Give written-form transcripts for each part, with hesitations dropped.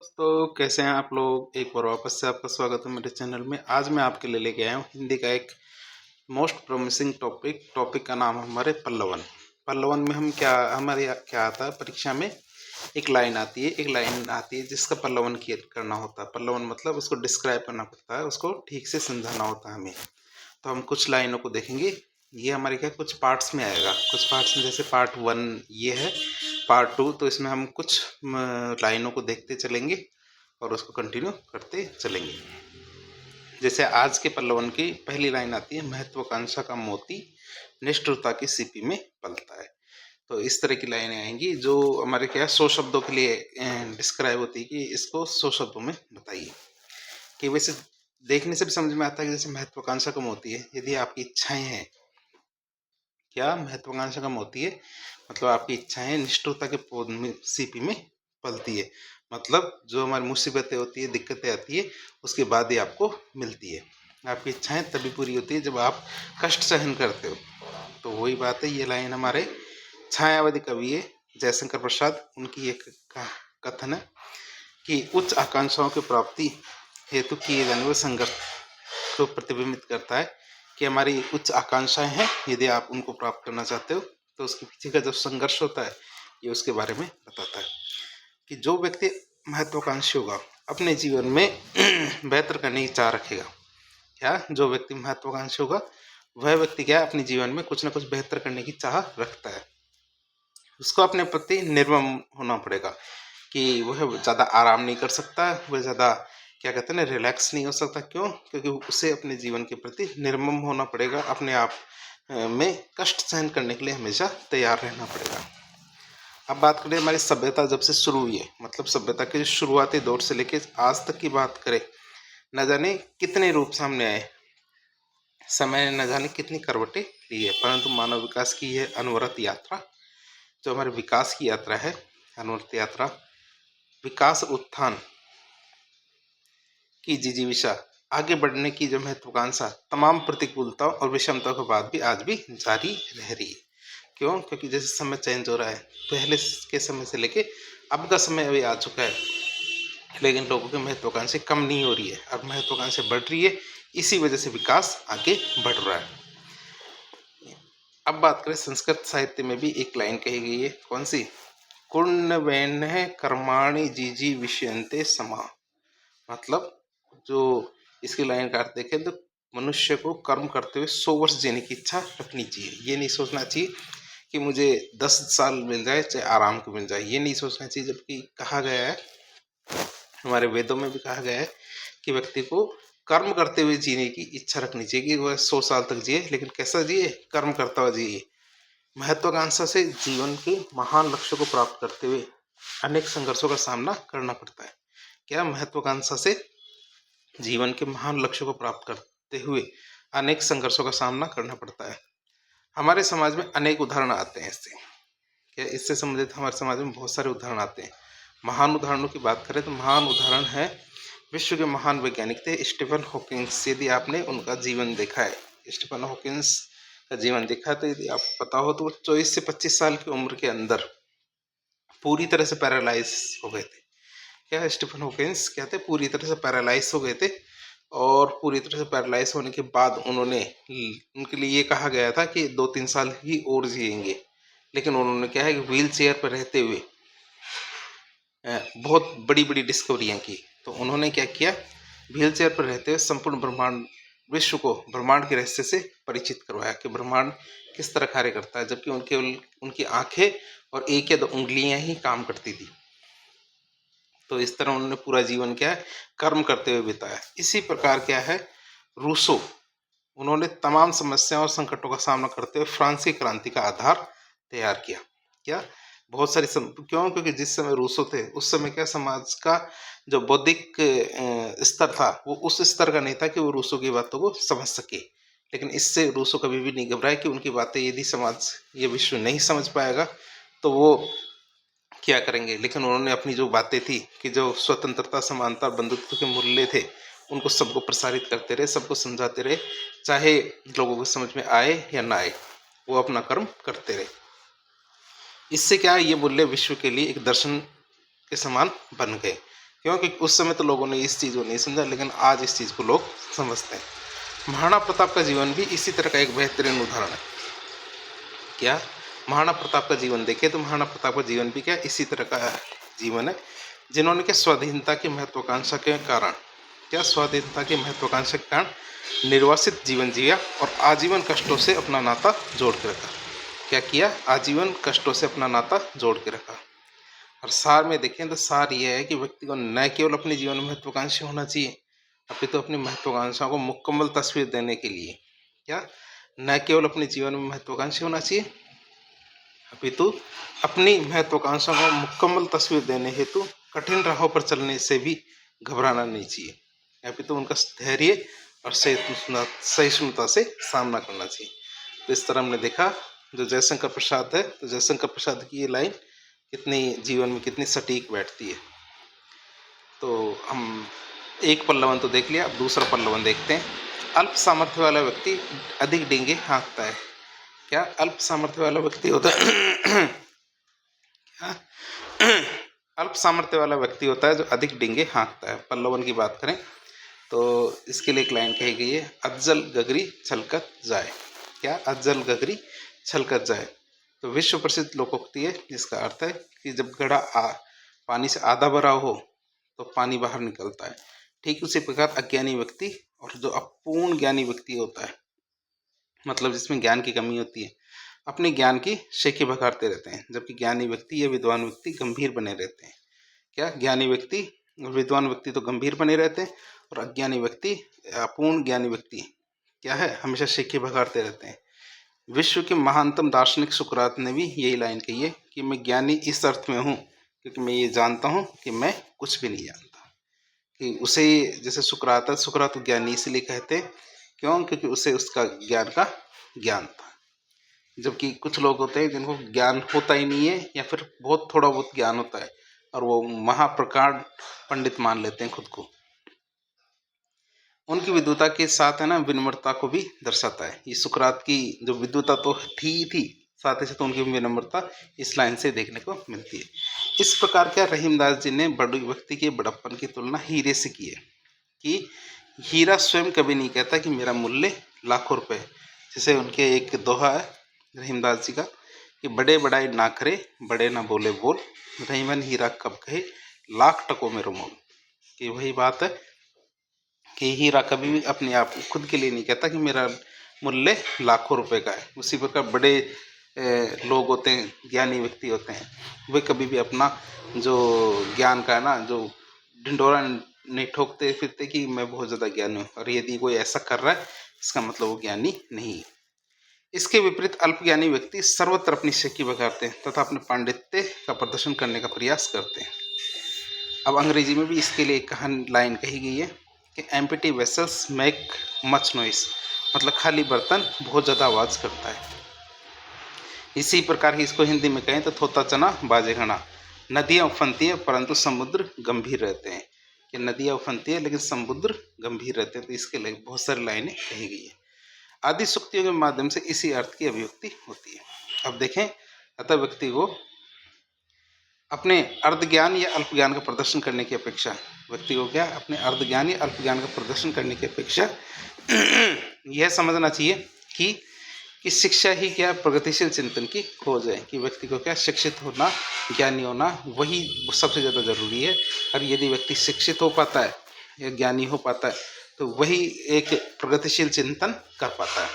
दोस्तों, कैसे हैं आप लोग। एक बार वापस से आपका स्वागत है मेरे चैनल में। आज मैं आपके लिए लेके आया हूँ हिंदी का एक मोस्ट प्रोमिसिंग टॉपिक का नाम है हमारे पल्लवन। पल्लवन में हम हमारे यहाँ क्या आता है, परीक्षा में एक लाइन आती है जिसका पल्लवन करना होता है। पल्लवन मतलब उसको डिस्क्राइब करना पड़ता है, उसको ठीक से समझाना होता है हमें। तो हम कुछ लाइनों को देखेंगे। ये हमारे क्या कुछ पार्ट्स में आएगा, कुछ पार्ट्स में, जैसे पार्ट 1 ये है, पार्ट 2। तो इसमें हम कुछ लाइनों को देखते चलेंगे और उसको कंटिन्यू करते चलेंगे। जैसे आज के पल्लवन की पहली लाइन आती है, महत्वाकांक्षा का मोती निष्ठुरता की सीपी में पलता है। तो इस तरह की लाइनें आएंगी जो हमारे क्या 100 शब्दों के लिए डिस्क्राइब होती है कि इसको 100 शब्दों में बताइए। कि वैसे देखने से भी समझ में आता है कि जैसे महत्वाकांक्षा का मोती है, यदि आपकी इच्छाएं हैं, क्या महत्वाकांक्षा का मोती है मतलब आपकी इच्छाएं निष्ठुरता के पौध में सीपी में पलती है। मतलब जो हमारी मुसीबतें होती है, दिक्कतें आती है, उसके बाद ही आपको मिलती है। आपकी इच्छाएं तभी पूरी होती है जब आप कष्ट सहन करते हो। तो वही बात है, ये लाइन हमारे छायावादी कवि है जयशंकर प्रसाद, उनकी एक कथन है कि उच्च आकांक्षाओं की प्राप्ति हेतु किए जाने वाले संघर्ष को प्रतिबिंबित करता है। कि हमारी उच्च आकांक्षाएं हैं, यदि आप उनको प्राप्त करना चाहते हो तो उसके पीछे का जो संघर्ष होता है, ये उसके बारे में बताता है। कि जो व्यक्ति महत्वाकांक्षी होगा अपने जीवन में बेहतर करने की चाह रखेगा। क्या जो व्यक्ति महत्वाकांक्षी होगा वह व्यक्ति क्या अपने जीवन में कुछ ना कुछ बेहतर करने की चाह रखता है। उसको अपने प्रति निर्मम होना पड़ेगा कि वह ज़्यादा आराम नहीं कर सकता, वह ज़्यादा क्या कहते हैं ना रिलैक्स नहीं हो सकता। क्यों? क्योंकि उसे अपने जीवन के प्रति निर्मम होना पड़ेगा, अपने आप में कष्ट सहन करने के लिए हमेशा तैयार रहना पड़ेगा। अब बात करें हमारी सभ्यता जब से शुरू हुई है, मतलब सभ्यता के शुरुआती दौर से लेकर आज तक की बात करें, न जाने कितने रूप सामने आए, समय ने न जाने कितनी करवटें ली है, परंतु मानव विकास की यह अनवरत यात्रा, जो हमारे विकास की यात्रा है, अनवरत यात्रा, विकास उत्थान की जिजीविषा, आगे बढ़ने की जो महत्वाकांक्षा, तमाम प्रतिकूलताओं और विषमताओं के बाद भी आज भी जारी रह रही है। क्यों? क्योंकि जैसे समय चेंज हो रहा है, पहले के समय से लेके अब का समय अभी आ चुका है, लेकिन लोगों की महत्वाकांक्षा कम नहीं हो रही है, अब महत्वाकांक्षा बढ़ रही है। इसी वजह से विकास आगे बढ़ रहा है। अब बात करें संस्कृत साहित्य में भी एक लाइन कही गई है, कौन सी? कुर्णवेन कर्माणि जीजी विषयन्ते समा। मतलब जो इसकी लाइन का अर्थ देखें तो मनुष्य को कर्म करते हुए 100 वर्ष जीने की इच्छा रखनी चाहिए। ये नहीं सोचना चाहिए कि मुझे 10 साल मिल जाए चाहे आराम को मिल जाए, ये नहीं सोचना चाहिए। जबकि कहा गया है, हमारे वेदों में भी कहा गया है कि व्यक्ति को कर्म करते हुए जीने की इच्छा रखनी चाहिए, कि वह 100 साल तक जिए, लेकिन कैसा जिए? कर्म करता हुआ जिए। महत्वाकांक्षा से जीवन के महान लक्ष्य को प्राप्त करते हुए अनेक संघर्षों का सामना करना पड़ता है। क्या? महत्वाकांक्षा से जीवन के महान लक्ष्य को प्राप्त करते हुए अनेक संघर्षों का सामना करना पड़ता है। हमारे समाज में अनेक उदाहरण आते हैं इससे। क्या इससे संबंधित हमारे समाज में बहुत सारे उदाहरण आते हैं। महान उदाहरणों की बात करें तो महान उदाहरण है, विश्व के महान वैज्ञानिक थे स्टीफन हॉकिंस। यदि आपने उनका जीवन देखा है, स्टीफन हॉकिंस का जीवन देखा है, तो यदि आपको पता हो तो वो 24 से 25 साल की उम्र के अंदर पूरी तरह से पैरालाइज हो गए थे। क्या? स्टीफन हॉकिंस क्या थे? पूरी तरह से पैरालाइज हो गए थे। और पूरी तरह से पैरालाइज होने के बाद उनके लिए ये कहा गया था कि 2-3 साल ही और जिएंगे। लेकिन उन्होंने क्या है कि व्हील चेयर पर रहते हुए बहुत बड़ी बड़ी डिस्कवरियां की। तो उन्होंने क्या किया, व्हील चेयर पर रहते हुए संपूर्ण ब्रह्मांड, विश्व को ब्रह्मांड के रहस्य से परिचित करवाया कि ब्रह्मांड किस तरह कार्य करता है। जबकि उनकी आंखें और 1 या 2 उंगलियां ही काम करती थी। तो इस तरह उन्होंने पूरा जीवन क्या है, कर्म करते हुए बिताया। इसी प्रकार क्या है, रूसो, उन्होंने तमाम समस्याओं और संकटों का सामना करते हुए फ्रांस की क्रांति का आधार तैयार किया। क्या? बहुत सारी क्यों? क्योंकि जिस समय रूसो थे उस समय क्या समाज का जो बौद्धिक स्तर था वो उस स्तर का नहीं था कि वो रूसो की बातों को समझ सके। लेकिन इससे रूसो कभी भी नहीं घबराए कि उनकी बातें यदि समाज, ये विश्व नहीं समझ पाएगा तो वो क्या करेंगे। लेकिन उन्होंने अपनी जो बातें थी कि जो स्वतंत्रता, समानता, बंधुत्व के मूल्य थे, उनको सबको प्रसारित करते रहे, सबको समझाते रहे, चाहे लोगों को समझ में आए या ना आए, वो अपना कर्म करते रहे। इससे क्या, ये मूल्य विश्व के लिए एक दर्शन के समान बन गए। क्योंकि उस समय तो लोगों ने इस चीज़ को नहीं समझा, लेकिन आज इस चीज़ को लोग समझते हैं। महाराणा प्रताप का जीवन भी इसी तरह का एक बेहतरीन उदाहरण है। क्या महाराणा प्रताप का जीवन देखें तो महाराणा प्रताप का जीवन भी क्या इसी तरह का जीवन है, जिन्होंने क्या स्वाधीनता की महत्वाकांक्षा के कारण स्वाधीनता की महत्वाकांक्षा के कारण निर्वासित जीवन जिया और आजीवन कष्टों से अपना नाता जोड़ के रखा। क्या किया? आजीवन कष्टों से अपना नाता जोड़ के रखा। और सार में देखें तो सार यह है कि व्यक्ति को न केवल अपने जीवन में महत्वाकांक्षी होना चाहिए, अपितु अपनी महत्वाकांक्षाओं को मुकम्मल तस्वीर देने के लिए क्या न केवल अपने जीवन में महत्वाकांक्षी होना चाहिए, अपितु अपनी महत्वाकांक्षाओं को मुकम्मल तस्वीर देने हेतु कठिन राहों पर चलने से भी घबराना नहीं चाहिए, अपितु उनका धैर्य और सहिष्णुता से सामना करना चाहिए। तो इस तरह हमने देखा जो जयशंकर प्रसाद है, तो जयशंकर प्रसाद की ये लाइन कितनी जीवन में कितनी सटीक बैठती है। तो हम एक पल्लवन तो देख लिया, अब दूसरा पल्लवन देखते हैं। अल्प सामर्थ्य वाला व्यक्ति अधिक डींगे हाँकता है। क्या अल्प सामर्थ्य वाला व्यक्ति होता है? क्या अल्प सामर्थ्य वाला व्यक्ति होता है जो अधिक डींगे हाँकता है। पल्लवन की बात करें तो इसके लिए एक लाइन कही गई है, अज्जल गगरी छलकत जाए। क्या? अज्जल गगरी छलकत जाए। तो विश्व प्रसिद्ध लोकोक्ति है, जिसका अर्थ है कि जब घड़ा पानी से आधा भरा हो तो पानी बाहर निकलता है। ठीक उसी प्रकार अज्ञानी व्यक्ति और जो अपूर्ण ज्ञानी व्यक्ति होता है, मतलब जिसमें ज्ञान की कमी होती है, अपने ज्ञान की शेखी बखारते रहते हैं, जबकि ज्ञानी व्यक्ति या विद्वान व्यक्ति गंभीर बने रहते हैं। क्या? ज्ञानी व्यक्ति और विद्वान व्यक्ति तो गंभीर बने रहते हैं, और अज्ञानी व्यक्ति अपूर्ण ज्ञानी व्यक्ति क्या है? हमेशा शेखी बखारते रहते हैं। विश्व के महानतम दार्शनिक सुकरात ने भी यही लाइन कही है कि मैं ज्ञानी इस अर्थ में हूँ क्योंकि मैं ये जानता हूँ कि मैं कुछ भी नहीं जानता। कि उसे जैसे सुकरात है, सुकरात ज्ञानी इसलिए कहते हैं क्यों? क्योंकि उसे उसका ज्ञान का ज्ञान था। जबकि कुछ लोग होते हैं जिनको ज्ञान होता ही नहीं है, या फिर बहुत थोड़ा बहुत ज्ञान होता है और वो महाप्रकांड पंडित मान लेते हैं खुद को। उनकी विद्वता के साथ है ना विनम्रता को भी दर्शाता है। ये सुकरात की जो विद्वता तो थी, साथ ही साथ उनकी विनम्रता इस लाइन से देखने को मिलती है। इस प्रकार क्या रहीमदास जी ने बड़े व्यक्ति के बड़प्पन की तुलना हीरे से की है कि हीरा स्वयं कभी नहीं कहता कि मेरा मूल्य लाखों रुपए। जैसे उनके एक दोहा है रहीमदास जी का कि बड़े बड़ाई ना करे, बड़े ना बोले बोल, रहीमन हीरा कब कहे, लाख टकों में मोल। कि वही बात है कि हीरा कभी भी अपने आप खुद के लिए नहीं कहता कि मेरा मूल्य लाखों रुपए का है। उसी प्रकार बड़े लोग होते हैं, ज्ञानी व्यक्ति होते हैं, वे कभी भी अपना जो ज्ञान का है ना जो ढिंडोरा नहीं ठोकते फिरते कि मैं बहुत ज़्यादा ज्ञानी हूँ, और यदि कोई ऐसा कर रहा है इसका मतलब वो ज्ञानी नहीं है। इसके विपरीत अल्पज्ञानी व्यक्ति सर्वत्र अपनी शेखी बघारते हैं तथा अपने पांडित्य का प्रदर्शन करने का प्रयास करते हैं। अब अंग्रेजी में भी इसके लिए एक लाइन कही गई है कि empty vessels make much noise, मतलब खाली बर्तन बहुत ज़्यादा आवाज़ करता है। इसी प्रकार ही इसको हिंदी में कहें तो थोता चना बाजे घना। नदियाँ उफनती हैं परंतु समुद्र गंभीर रहते हैं। कि नदियाँ उफनती है लेकिन समुद्र गंभीर रहते हैं। तो इसके लिए बहुत सारी लाइनें कही गई है। आदि सूक्तियों के माध्यम से इसी अर्थ की अभिव्यक्ति होती है। अब देखें, अतः व्यक्ति को अपने अर्ध ज्ञान या अल्प ज्ञान का प्रदर्शन करने की अपेक्षा, व्यक्ति को क्या अपने अर्ध ज्ञान या अल्प ज्ञान का प्रदर्शन करने की अपेक्षा यह समझना चाहिए कि शिक्षा ही क्या प्रगतिशील चिंतन की खोज है। कि व्यक्ति को क्या शिक्षित होना, ज्ञानी होना वही सबसे ज़्यादा जरूरी है। और यदि व्यक्ति शिक्षित हो पाता है या ज्ञानी हो पाता है तो वही एक प्रगतिशील चिंतन कर पाता है।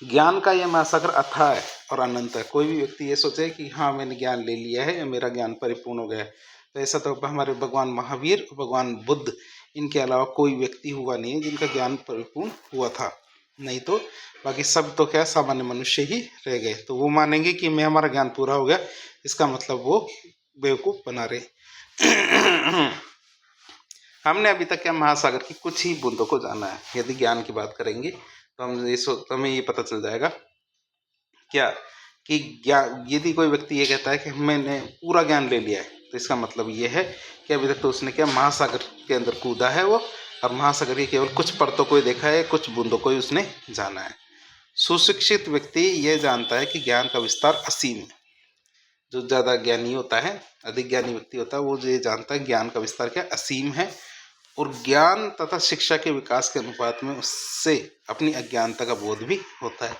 ज्ञान का यह महासागर अथाह है और अनंत है। कोई भी व्यक्ति ये सोचे कि हाँ मैंने ज्ञान ले लिया है या मेरा ज्ञान परिपूर्ण हो गया है, तो ऐसा तो हमारे भगवान महावीर, भगवान बुद्ध, इनके अलावा कोई व्यक्ति हुआ नहीं है जिनका ज्ञान परिपूर्ण हुआ था। नहीं तो बाकी सब तो क्या सामान्य मनुष्य ही रह गए। तो वो मानेंगे कि मैं हमारा ज्ञान पूरा हो गया, इसका मतलब वो बेवकूफ़ बना रहे। हमने अभी तक क्या महासागर की कुछ ही बूंदों को जाना है। यदि ज्ञान की बात करेंगे तो हमें ये पता चल जाएगा क्या कि यदि कोई व्यक्ति ये कहता है कि मैंने पूरा ज्ञान ले लिया है, तो इसका मतलब ये है कि अभी तक तो उसने क्या महासागर के अंदर कूदा है वो, और महासागर की केवल कुछ परतों को ही देखा है, कुछ बूंदों को ही उसने जाना है। सुशिक्षित व्यक्ति यह जानता है कि ज्ञान का विस्तार असीम है। जो ज़्यादा ज्ञानी होता है, अधिक ज्ञानी व्यक्ति होता है, वो ये जानता है ज्ञान का विस्तार क्या असीम है, और ज्ञान तथा शिक्षा के विकास के अनुपात में उससे अपनी अज्ञानता का बोध भी होता है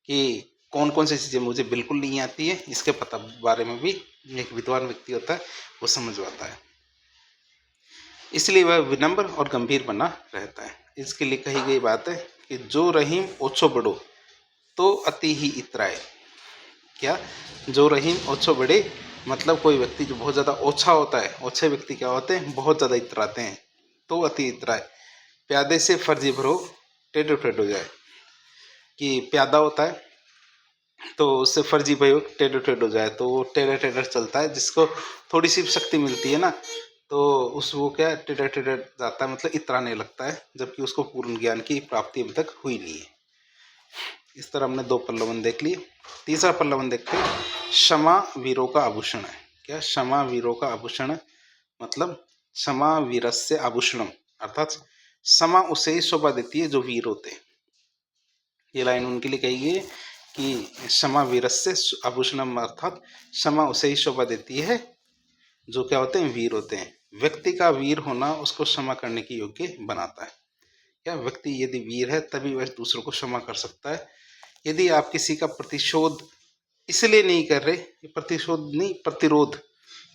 कि कौन कौन सी चीज़ें मुझे बिल्कुल नहीं आती है, इसके पता बारे में भी एक विद्वान व्यक्ति होता है, वो समझ पाता है। इसलिए वह विनम्र और गंभीर बना रहता है। इसके लिए कही गई बात है कि जो रहीम ओछो बड़ो तो अति ही इतराए। क्या? जो रहीम ओछो बड़े मतलब कोई व्यक्ति जो बहुत ज़्यादा ओछा होता है, ओछे व्यक्ति क्या होते हैं, बहुत ज़्यादा इतराते हैं, तो अति इतराए। प्यादे से फर्जी भरो टेढ़ो टेढ़ो जाए, कि प्यादा होता है तो उससे फर्जी भयो टेढ़ो टेढ़ो जाए, तो वो टेढ़ा टेढ़ा चलता है, जिसको थोड़ी सी शक्ति मिलती है ना, तो उस वो क्या टेढ़ा टेढ़ा जाता है, मतलब इतराने लगता है, जबकि उसको पूर्ण ज्ञान की प्राप्ति अभी तक हुई नहीं है। इस तरह हमने 2 पल्लवन देख लिए। तीसरा पल्लवन देखते हैं, क्षमा वीरों का आभूषण है। क्या? क्षमा वीरों का आभूषण है, मतलब क्षमा वीरस्य आभूषणम, अर्थात क्षमा उसे ही शोभा देती है जो वीर होते हैं। ये लाइन उनके लिए कही गई है कि क्षमा वीरस्य आभूषणम, अर्थात क्षमा उसे ही शोभा देती है जो क्या होते हैं, वीर होते हैं। व्यक्ति का वीर होना उसको क्षमा करने की योग्य बनाता है। क्या? व्यक्ति यदि वीर है तभी वह दूसरों को क्षमा कर सकता है। यदि आप किसी का प्रतिशोध इसलिए नहीं कर रहे, प्रतिशोध नहीं, प्रतिरोध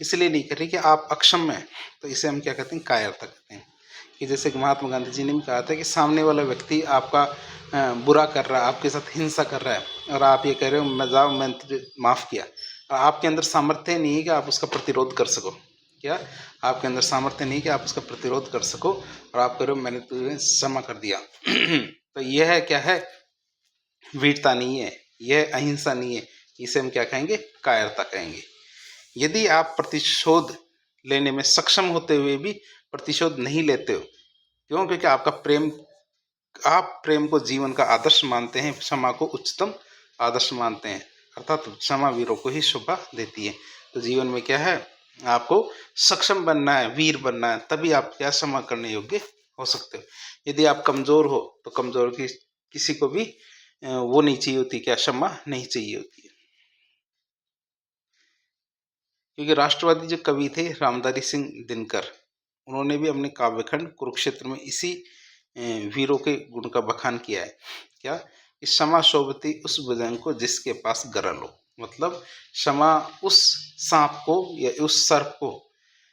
इसलिए नहीं कर रहे कि आप अक्षम हैं, तो इसे हम क्या कहते हैं, कायरता कहते हैं। कि जैसे कि महात्मा गांधी जी ने भी कहा था कि सामने वाला व्यक्ति आपका बुरा कर रहा है, आपके साथ हिंसा कर रहा है, और आप ये कह रहे हो मैं जाओ मैंने तुझे माफ़ किया, और आपके अंदर सामर्थ्य नहीं है कि आप उसका प्रतिरोध कर सको। क्या? आपके अंदर सामर्थ्य नहीं कि आप उसका प्रतिरोध कर सको, और आप कह रहे हो मैंने तुझे क्षमा कर दिया। तो यह है क्या है, वीरता नहीं है, यह अहिंसा नहीं है, इसे हम क्या कहेंगे, कायरता कहेंगे। यदि आप प्रतिशोध लेने में सक्षम होते हुए भी प्रतिशोध नहीं लेते हो, क्यों? क्योंकि आपका प्रेम, आप प्रेम को जीवन का आदर्श मानते हैं, क्षमा को उच्चतम आदर्श मानते हैं, अर्थात क्षमा वीरों को ही शोभा देती है। तो जीवन में क्या है, आपको सक्षम बनना है, वीर बनना है, तभी आप क्या क्षमा करने योग्य हो सकते हो। यदि आप कमजोर हो तो कमजोर की किसी को भी वो नहीं चाहिए होती, क्या क्षमा नहीं चाहिए होती है। क्योंकि राष्ट्रवादी जो कवि थे रामधारी सिंह दिनकर, उन्होंने भी अपने काव्यखंड कुरुक्षेत्र में इसी वीरों के गुण का बखान किया है। क्या? कि क्षमा शोभती उस भुजंग को जिसके पास गरल हो, मतलब क्षमा उस सांप को या उस सर्प को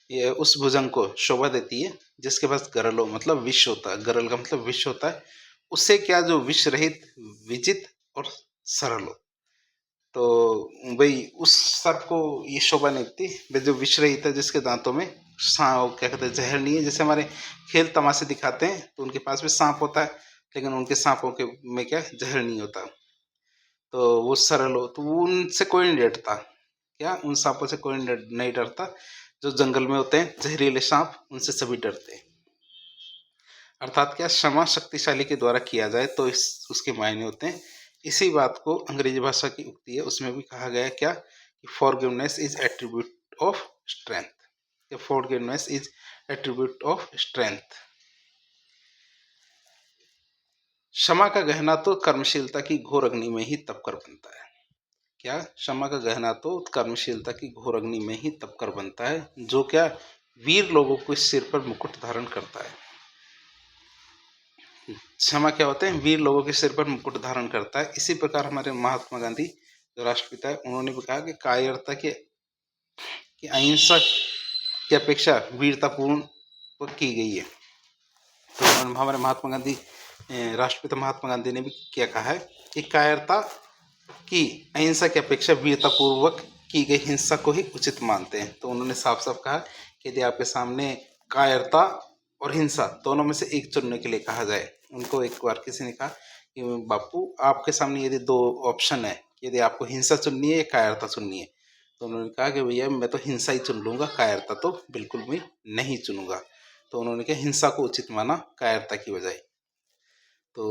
या उस भुजंग को शोभा देती है जिसके पास गरल हो, मतलब विष होता है, गरल का मतलब विष होता है। उससे क्या, जो विष रहित, विजित और सरल हो, तो भाई उस सर्प को ये शोभा नहीं देती, भाई जो विष रहित है, जिसके दांतों में सांप, क्या कहते हैं, जहर नहीं है। जैसे हमारे खेल तमाशे दिखाते हैं तो उनके पास भी सांप होता है, लेकिन उनके सांपों के में क्या जहर नहीं होता, तो वो सरल हो, तो उनसे कोई नहीं डरता। क्या? उन सांपों से कोई नहीं डरता। जो जंगल में होते हैं जहरीले सांप, उनसे सभी डरते हैं। अर्थात क्या, क्षमा शक्तिशाली के द्वारा किया जाए तो उसके मायने होते हैं। इसी बात को अंग्रेजी भाषा की उक्ति है, उसमें भी कहा गया है क्या, कि forgiveness is attribute of strength. Forgiveness is attribute of strength. क्षमा का गहना तो कर्मशीलता की घोर अग्नि में ही तपकर बनता है। क्या? क्षमा का गहना तो कर्मशीलता की घोर अग्नि में ही तपकर बनता है, जो क्या, वीर लोगों को इस सिर पर मुकुट धारण करता है। क्षमा क्या होते हैं, वीर लोगों के सिर पर मुकुट धारण करता है। इसी प्रकार हमारे महात्मा गांधी जो राष्ट्रपिता है, उन्होंने भी कहा कि कायरता के अहिंसा की अपेक्षा वीरतापूर्ण की गई है। तो हमारे महात्मा गांधी, राष्ट्रपिता महात्मा गांधी ने भी क्या कहा है कि कायरता की अहिंसा की अपेक्षा वीरतापूर्वक की गई हिंसा को ही उचित मानते हैं। तो उन्होंने साफ साफ कहा कि यदि आपके सामने कायरता और हिंसा दोनों में से एक चुनने के लिए कहा जाए, उनको एक बार किसी ने कहा कि बापू आपके सामने यदि 2 ऑप्शन है, यदि आपको हिंसा चुननी है या कायरता चुननी है, तो उन्होंने कहा कि भैया मैं तो हिंसा ही चुन लूँगा, कायरता तो बिल्कुल भी नहीं चुनूंगा। तो उन्होंने कहा हिंसा को उचित माना कायरता की बजाय। तो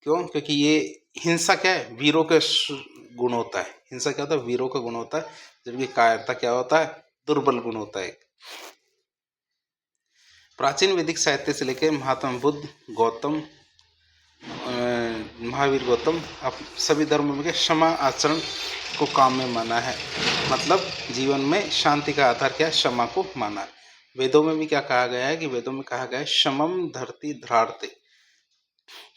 क्यों? क्योंकि ये हिंसा क्या है, वीरों के गुण होता है। हिंसा क्या होता है, वीरों का गुण होता है, जबकि कायरता क्या होता है, दुर्बल गुण होता है। प्राचीन वैदिक साहित्य से लेकर महात्मा बुद्ध, गौतम, महावीर गौतम, आप सभी धर्मों में क्षमा आचरण को काम में माना है, मतलब जीवन में शांति का आधार क्या है, क्षमा को माना है। वेदों में भी क्या कहा गया है कि वेदों में कहा गया है क्षमम धरती धारते,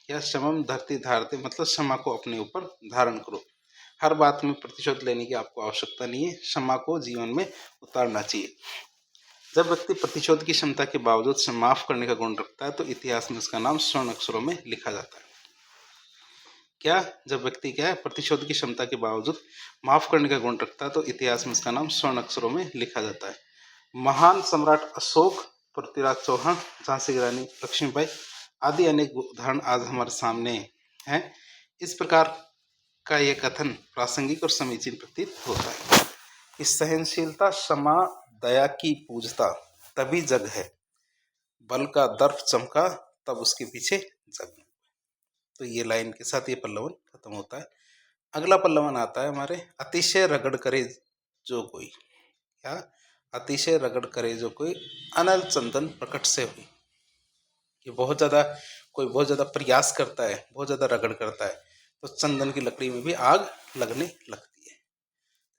क्या क्षमम धरती धारते मतलब क्षमा को अपने ऊपर धारण करो। हर बात में प्रतिशोध लेने की आपको आवश्यकता नहीं है, क्षमा को जीवन में उतारना चाहिए। जब व्यक्ति प्रतिशोध की क्षमता के बावजूद से माफ करने का गुण रखता है तो इतिहास में उसका नाम स्वर्ण अक्षरों में लिखा जाता है। क्या, जब व्यक्ति क्या है प्रतिशोध की क्षमता के बावजूद माफ करने का गुण रखता है तो इतिहास में उसका नाम स्वर्ण अक्षरों में लिखा जाता है। महान सम्राट अशोक, पृथ्वीराज चौहान, झांसी की रानी लक्ष्मीबाई आदि अनेक उदाहरण आज हमारे सामने हैं। इस प्रकार का यह कथन प्रासंगिक और समीचीन प्रतीत होता है कि सहनशीलता, क्षमा, दया की पूजता तभी जग है, बल का दर्प चमका तब उसके पीछे जग। तो ये लाइन के साथ ये पल्लवन खत्म होता है। अगला पल्लवन आता है हमारे, अतिशय रगड़ करे जो कोई, क्या, अतिशय रगड़ करे जो कोई अनल चंदन प्रकट से हुई। कि बहुत ज़्यादा कोई बहुत ज़्यादा प्रयास करता है, बहुत ज़्यादा रगड़ करता है तो चंदन की लकड़ी में भी आग लगने लगती है।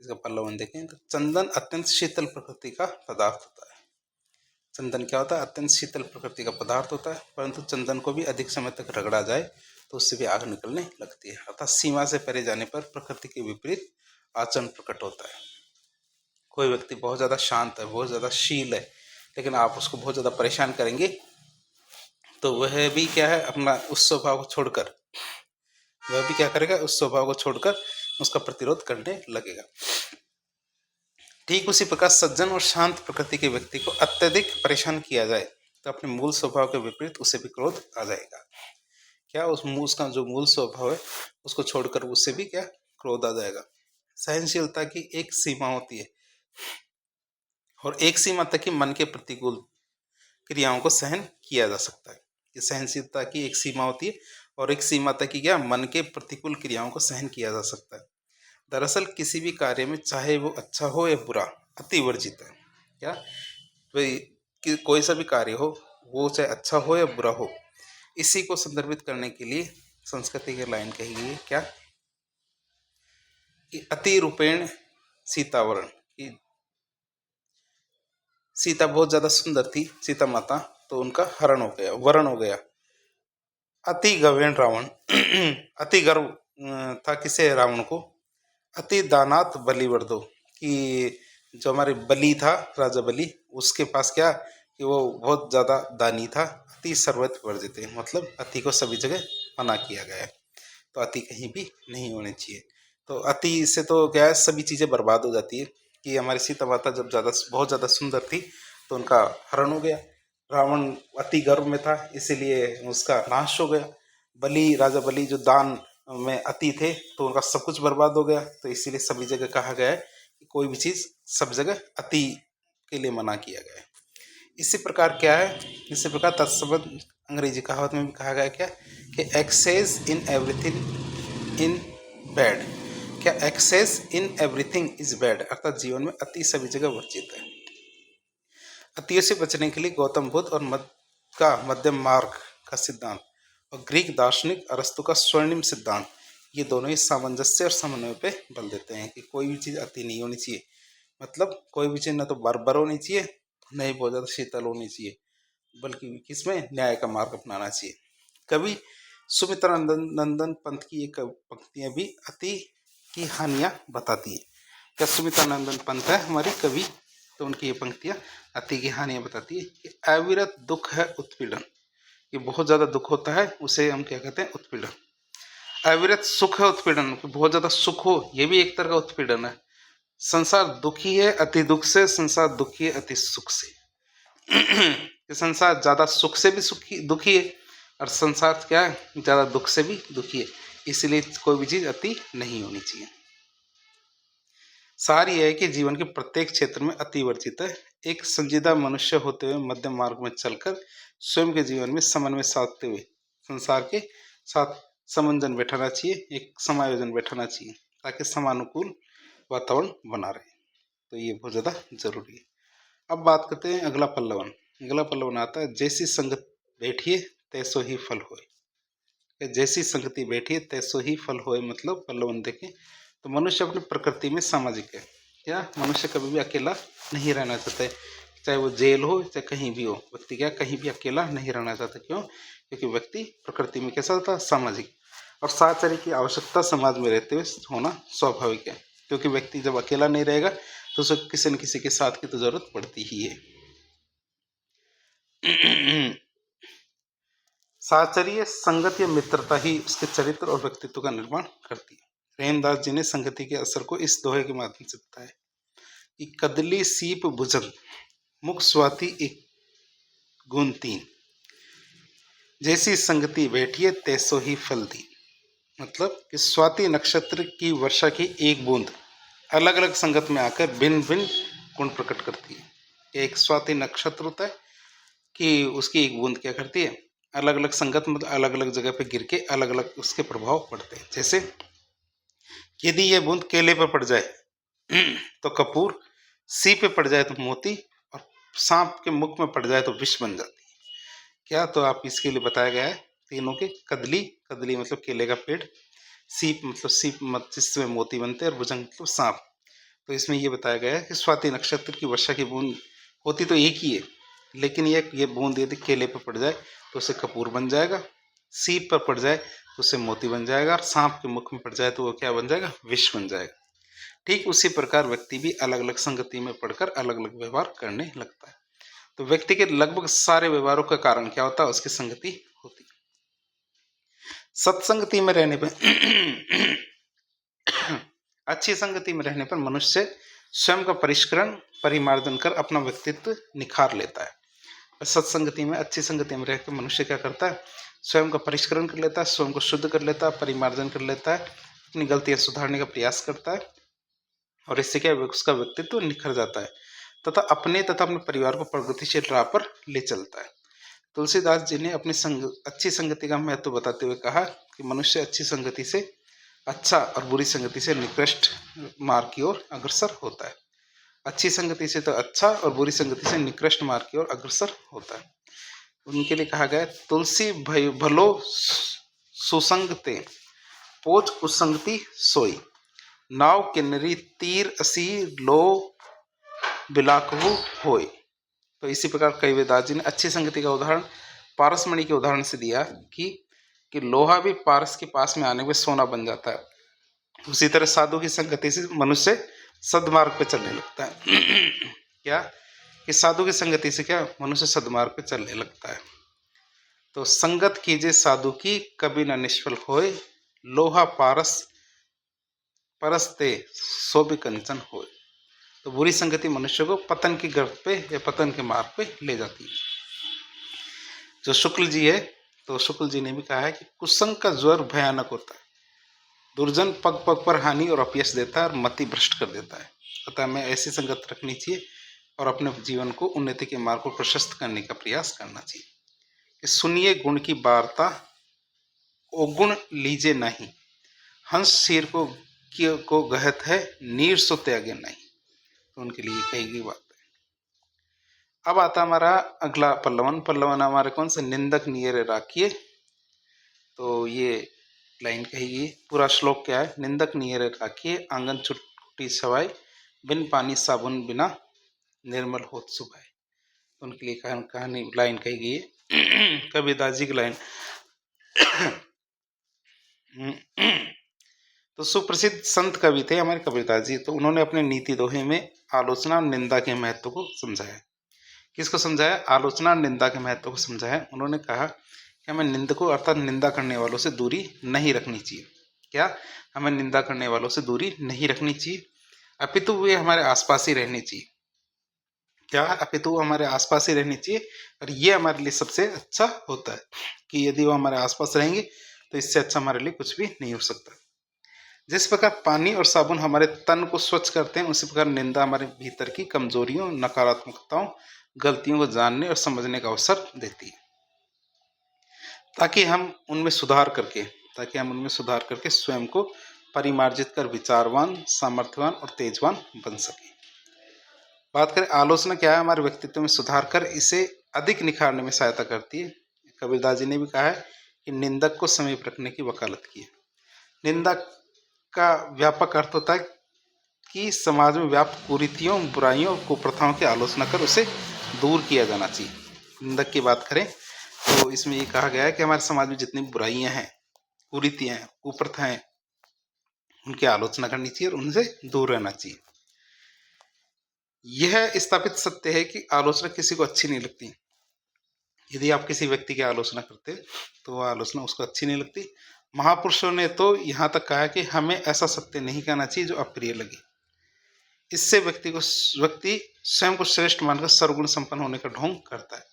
इसका पल्लवन देखें तो चंदन अत्यंत शीतल प्रकृति का पदार्थ होता है। चंदन क्या होता है, अत्यंत शीतल प्रकृति का पदार्थ होता है, परंतु चंदन को भी अधिक समय तक रगड़ा जाए तो उससे भी आग निकलने लगती है। अर्थात सीमा से परे जाने पर प्रकृति के विपरीत आचरण प्रकट होता है। कोई व्यक्ति बहुत ज़्यादा शांत है, बहुत ज़्यादा शील है, लेकिन आप उसको बहुत ज़्यादा परेशान करेंगे तो वह भी क्या है अपना उस स्वभाव को छोड़कर, वह भी क्या करेगा, उस स्वभाव को छोड़कर उसका प्रतिरोध करने लगेगा। ठीक उसी प्रकार सज्जन और शांत प्रकृति के व्यक्ति को अत्यधिक परेशान किया जाए तो अपने मूल स्वभाव के विपरीत उसे भी क्रोध आ जाएगा। क्या, उसका जो मूल स्वभाव है उसको छोड़कर उससे भी क्या क्रोध आ जाएगा। सहनशीलता की एक सीमा होती है और एक सीमा तक ही मन के प्रतिकूल क्रियाओं को सहन किया जा सकता है। ये सहनशीलता की एक सीमा होती है और एक सीमा तक ही क्या मन के प्रतिकूल क्रियाओं को सहन किया जा सकता है। दरअसल किसी भी कार्य में चाहे वो अच्छा हो या बुरा अति वर्जित है। क्या, भाई कि कोई सा भी कार्य हो वो चाहे अच्छा हो या बुरा हो, इसी को संदर्भित करने के लिए संस्कृति की लाइन कही गई है क्या, कि अति रूपेण सीतावरण, कि सीता बहुत ज्यादा सुंदर थी, सीता माता, तो उनका हरण हो गया, वरण हो गया। अति गवेण रावण अति गर्व था किसे, रावण को। अति दानात बलिवर्दो, कि जो हमारे बलि था, राजा बलि, उसके पास क्या कि वो बहुत ज़्यादा दानी था। अति सर्वत्र वर्जित, मतलब अति को सभी जगह मना किया गया है, तो अति कहीं भी नहीं होनी चाहिए। तो अति से तो क्या है सभी चीज़ें बर्बाद हो जाती है। कि हमारी सीता माता जब बहुत ज़्यादा सुंदर थी तो उनका हरण हो गया, रावण अति गर्व में था इसीलिए उसका नाश हो गया। बलि, राजा बलि जो दान में अति थे तो उनका सब कुछ बर्बाद हो गया। तो इसीलिए सभी जगह कहा गया है कि कोई भी चीज़ सब जगह अति के लिए मना किया गया है। इसी प्रकार क्या है, इसी प्रकार तत्सबंध अंग्रेजी कहावत में भी कहा गया क्या कि excess in everything in bad. क्या, excess in everything is bad, अर्थात जीवन में अति सभी जगह वर्जित है। अतियों से बचने के लिए गौतम बुद्ध और मध्यम मार्ग का सिद्धांत और ग्रीक दार्शनिक अरस्तु का स्वर्णिम सिद्धांत, ये दोनों ही सामंजस्य और समन्वय पे बल देते हैं कि कोई भी चीज़ अति नहीं होनी चाहिए। मतलब कोई भी चीज़ न तो बर्बर होनी चाहिए, न ही बहुत ज़्यादा शीतल होनी चाहिए, बल्कि किसमें न्याय का मार्ग अपनाना चाहिए। कवि सुमित्रा नंदन पंत की एक पंक्तियाँ भी अति की हानियाँ बताती है। क्या, सुमित्रा नंदन पंत है हमारी कवि, तो उनकी ये पंक्तियाँ अति की हानियाँ बताती है कि अविरत दुख है उत्पीड़न, ये बहुत ज़्यादा दुख होता है उसे हम क्या कहते हैं, उत्पीड़न। अविरत सुख है उत्पीड़न, बहुत ज़्यादा सुख हो ये भी एक तरह का उत्पीड़न है। संसार दुखी है अति दुख से, संसार दुखी है अति सुख से। संसार ज़्यादा सुख से भी दुखी है और संसार क्या है ज़्यादा दुख से भी दुखी है, इसलिए कोई भी चीज़ अति नहीं होनी चाहिए। सार यह है कि जीवन के प्रत्येक क्षेत्र में अति वर्जित है। एक संजीदा मनुष्य होते हुए मध्यम मार्ग में चलकर स्वयं के जीवन में समन्वय साधते हुए संसार के साथ समंजन बैठाना चाहिए, एक समायोजन बैठाना चाहिए ताकि समानुकूल वातावरण बना रहे। तो ये बहुत ज़्यादा जरूरी है। अब बात करते हैं अगला पल्लवन। अगला पल्लवन आता है, जैसी संगत बैठिए तैसो ही फल होए। जैसी संगति बैठिए तैसो ही फल होए, मतलब पल्लवन देखें तो मनुष्य अपनी प्रकृति में सामाजिक है। क्या मनुष्य कभी भी अकेला नहीं रहना चाहता है, चाहे वो जेल हो चाहे कहीं भी हो, व्यक्ति क्या कहीं भी अकेला नहीं रहना चाहता। क्यों? क्योंकि व्यक्ति प्रकृति में कैसा होता है? सामाजिक। और साहचर्य की आवश्यकता समाज में रहते हुए होना स्वाभाविक है, क्योंकि व्यक्ति जब अकेला नहीं रहेगा तो उसे किसी न किसी के साथ की तो जरूरत पड़ती ही है। साहचर्य संगत या मित्रता ही उसके चरित्र और व्यक्तित्व का निर्माण करती है। रहीमदास जी ने संगति के असर को इस दोहे के माध्यम से बताया कि कदली सीप भुजंग मुख स्वाति एक गुण तीन, जैसी संगति बैठिए तैसो ही फल दी। मतलब कि स्वाति नक्षत्र की वर्षा की एक बूंद अलग अलग संगत में आकर भिन्न भिन्न गुण प्रकट करती है। एक स्वाति नक्षत्र होता है कि उसकी एक बूंद क्या करती है? अलग अलग संगत मतलब अलग अलग जगह पे गिर के अलग अलग उसके प्रभाव पड़ते हैं। जैसे यदि यह बूंद केले पर पड़ जाए तो कपूर, सी पे पड़ जाए तो मोती, और सांप के मुख में पड़ जाए तो विष बन जाती है। क्या? तो आप इसके लिए बताया गया है तीनों के। कदली, कदली मतलब केले का पेड़, सीप मतलब सीप जिसमें मोती बनते हैं, और भुजंग मतलब सांप। तो इसमें ये बताया गया है कि स्वाति नक्षत्र की वर्षा की बूंद होती तो एक ही है, लेकिन ये बूंद यदि केले पर पड़ जाए तो उसे कपूर बन जाएगा, सीप पर पड़ जाए तो उसे मोती बन जाएगा, और सांप के मुख में पड़ जाए तो वो क्या बन जाएगा? विष बन जाएगा। ठीक उसी प्रकार व्यक्ति भी अलग अलग संगति में पढ़कर अलग अलग व्यवहार करने लगता है। तो व्यक्ति के लगभग सारे व्यवहारों का कारण क्या होता है? उसकी संगति होती है। सत्संगति में रहने पर अच्छी संगति में रहने पर मनुष्य स्वयं का परिष्करण परिमार्जन कर अपना व्यक्तित्व निखार लेता है। सत्संगति में, अच्छी संगति में रहकर मनुष्य क्या करता है? स्वयं का परिष्करण कर लेता है, स्वयं को शुद्ध कर लेता है, परिमार्जन कर लेता है, अपनी गलतियां सुधारने का प्रयास करता है, और इससे क्या उसका व्यक्तित्व निखर जाता है तथा अपने परिवार को प्रगतिशील राह पर ले चलता है। तुलसीदास जी ने अपनी अच्छी संगति का महत्व बताते हुए कहा कि मनुष्य अच्छी संगति से अच्छा और बुरी संगति से निकृष्ट मार्ग की ओर अग्रसर होता है। अच्छी संगति से तो अच्छा और बुरी संगति से निकृष्ट मार्ग की ओर अग्रसर होता है। उनके लिए कहा गया, तुलसी भलो सुसंगते पोच कुसंगति सोई, नाव किन्नरी तीर असी लो बिलाकहु होय। तो इसी प्रकार कविदास जी ने अच्छी संगति का उदाहरण पारसमणि के उदाहरण से दिया कि लोहा भी पारस के पास में आने में सोना बन जाता है। उसी तरह साधु की संगति से मनुष्य सद्मार्ग पे चलने लगता है। क्या? कि साधु की संगति से क्या मनुष्य सद्मार्ग पे चलने लगता है। तो संगत कीजिए साधु की कभी न निष्फल होए, लोहा पारस परसते सो भी कंचन होए। तो बुरी संगति मनुष्य को पतन की गर्त पे या पतन के मार्ग पे ले जाती है। जो शुक्ल जी है, तो शुक्ल जी ने भी कहा है कि कुसंग का ज्वर भयानक होता है, दुर्जन पग पग पर हानि और अपयश देता है और मति भ्रष्ट कर देता है। अतः हमें ऐसी संगत रखनी चाहिए और अपने जीवन को उन्नति के मार्ग को प्रशस्त करने का प्रयास करना चाहिए। कि सुनिए गुण की वार्ता, अवगुण लीजे नहीं, हंस शीर को गहत है, नीर सो त्यागे नहीं। तो उनके लिए कही गई बात है। अब आता हमारा अगला पल्लवन हमारे कौन से? निंदक नियर राखिए। तो ये लाइन कही गई। पूरा श्लोक क्या है? निंदक नियर राखिए, आंगन छुट्टी सवाई, बिन पानी साबुन बिना निर्मल होत सुभाए। उनके लिए कहानी लाइन कही गई है। कबीरदास जी की लाइन। तो सुप्रसिद्ध संत कवि थे हमारे कबीरदास जी। तो उन्होंने अपने नीति दोहे में आलोचना और निंदा के महत्व को समझाया। किसको समझाया? आलोचना और निंदा के महत्व को समझाया। उन्होंने कहा कि हमें निंदकों अर्थात निंदा करने वालों से दूरी नहीं रखनी चाहिए। क्या? हमें निंदा करने वालों से दूरी नहीं रखनी चाहिए, अपितु वे हमारे आसपास ही रहनी चाहिए। क्या? अपितु हमारे आसपास ही रहनी चाहिए। और ये हमारे लिए सबसे अच्छा होता है कि यदि वो हमारे आसपास रहेंगे तो इससे अच्छा हमारे लिए कुछ भी नहीं हो सकता। जिस प्रकार पानी और साबुन हमारे तन को स्वच्छ करते हैं, उसी प्रकार निंदा हमारे भीतर की कमजोरियों, नकारात्मकताओं, गलतियों को जानने और समझने का अवसर देती है, ताकि हम उनमें सुधार करके स्वयं को परिमार्जित कर विचारवान, सामर्थ्यवान और तेजवान बन सके। बात करें आलोचना क्या है? हमारे व्यक्तित्व में सुधार कर इसे अधिक निखारने में सहायता करती है। कबीरदास जी ने भी कहा है कि निंदक को समीप रखने की वकालत की है। निंदा का व्यापक अर्थ होता है कि समाज में व्याप्त कुरीतियों, बुराइयों, कुप्रथाओं की आलोचना कर उसे दूर किया जाना चाहिए। निंदक की बात करें तो इसमें ये कहा गया है कि हमारे समाज में जितनी बुराइयां हैं, कुरीतियां हैं, कुप्रथाएं, उनकी आलोचना करनी चाहिए और उनसे दूर रहना चाहिए। यह स्थापित सत्य है कि आलोचना किसी को अच्छी नहीं लगती। यदि आप किसी व्यक्ति की आलोचना करते तो वह आलोचना उसको अच्छी नहीं लगती। महापुरुषों ने तो यहाँ तक कहा कि हमें ऐसा सत्य नहीं कहना चाहिए जो अप्रिय लगे। इससे व्यक्ति स्वयं को श्रेष्ठ मानकर सर्वगुण संपन्न होने का ढोंग करता है।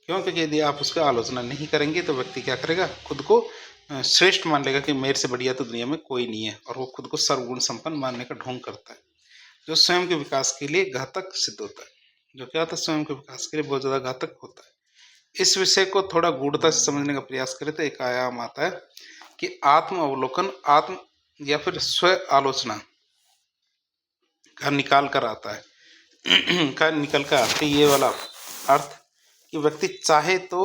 क्यों? क्योंकि यदि आप उसकी आलोचना नहीं करेंगे तो व्यक्ति क्या करेगा, खुद को श्रेष्ठ मान लेगा कि मेरे से बढ़िया तो दुनिया में कोई नहीं है, और वो खुद को सर्वगुण संपन्न मानने का ढोंग करता है, जो स्वयं के विकास के लिए घातक सिद्ध होता है। जो क्या होता है, स्वयं के विकास के लिए बहुत ज़्यादा घातक होता है। इस विषय को थोड़ा गूढ़ता से समझने का प्रयास करें तो एक आयाम आता है कि आत्म अवलोकन, आत्म या फिर स्व आलोचना का निकाल कर आता है का निकल कर आते ये वाला अर्थ कि व्यक्ति चाहे तो